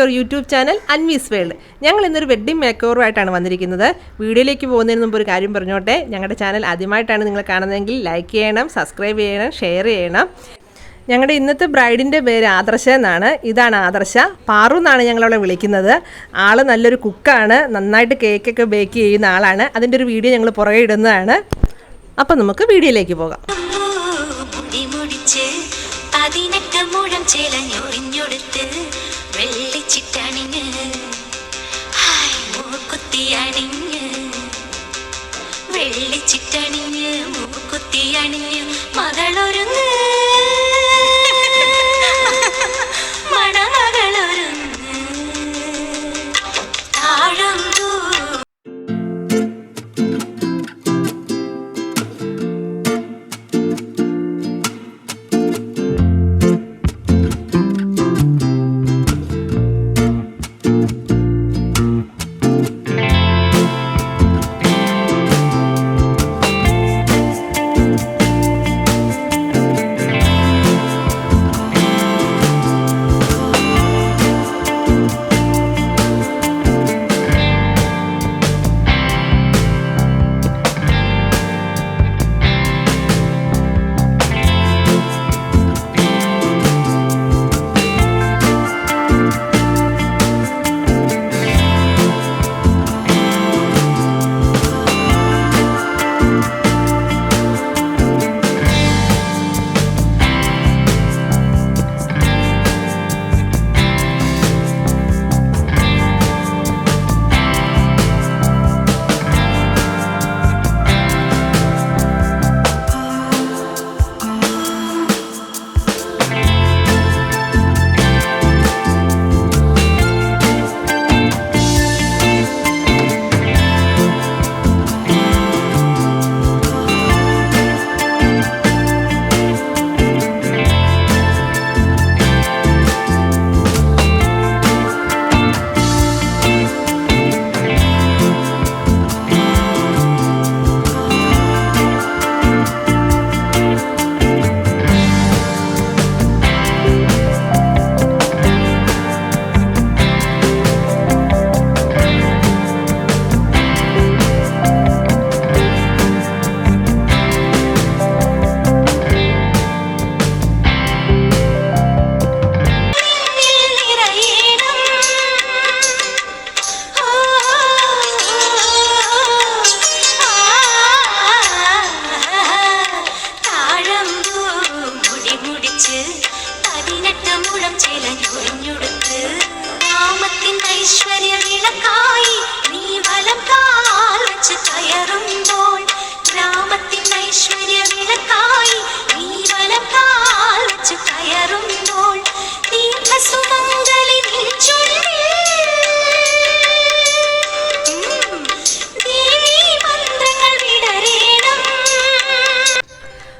Your YouTube channel Anvee's world. ഞങ്ങൾ ഇന്നൊരു wedding make ഓവറുമായിട്ടാണ് വന്നിരിക്കുന്നത്. വീഡിയോയിലേക്ക് പോകുന്നതിന് മുമ്പ് ഒരു കാര്യം പറഞ്ഞോട്ടെ, ഞങ്ങളുടെ ചാനൽ ആദ്യമായിട്ടാണ് നിങ്ങൾ കാണുന്നതെങ്കിൽ ലൈക്ക് ചെയ്യണം, സബ്സ്ക്രൈബ് ചെയ്യണം, ഷെയർ ചെയ്യണം. ഞങ്ങളുടെ ഇന്നത്തെ ബ്രൈഡിൻ്റെ പേര് ആദർശ എന്നാണ്. ഇതാണ് ആദർശ. പാറു എന്നാണ് ഞങ്ങളവളെ വിളിക്കുന്നത്. ആൾ നല്ലൊരു കുക്കാണ്, നന്നായിട്ട് കേക്കൊക്കെ ബേക്ക് ചെയ്യുന്ന ആളാണ്. അതിൻ്റെ ഒരു വീഡിയോ ഞങ്ങൾ പുറകെ ഇടുന്നതാണ്. അപ്പം നമുക്ക് വീഡിയോയിലേക്ക് പോകാം. മകളൊരുങ്ങ്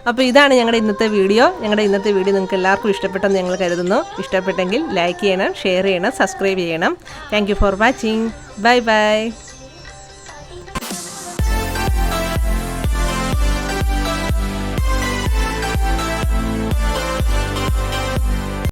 അപ്പോൾ ഇതാണ് ഞങ്ങളുടെ ഇന്നത്തെ വീഡിയോ. ഞങ്ങളുടെ ഇന്നത്തെ വീഡിയോ നിങ്ങൾക്ക് എല്ലാവർക്കും ഇഷ്ടപ്പെട്ടെന്ന് ഞങ്ങൾ കരുതുന്നു. ഇഷ്ടപ്പെട്ടെങ്കിൽ ലൈക്ക് ചെയ്യണം, ഷെയർ ചെയ്യണം, സബ്സ്ക്രൈബ് ചെയ്യണം. Thank you for watching. Bye bye.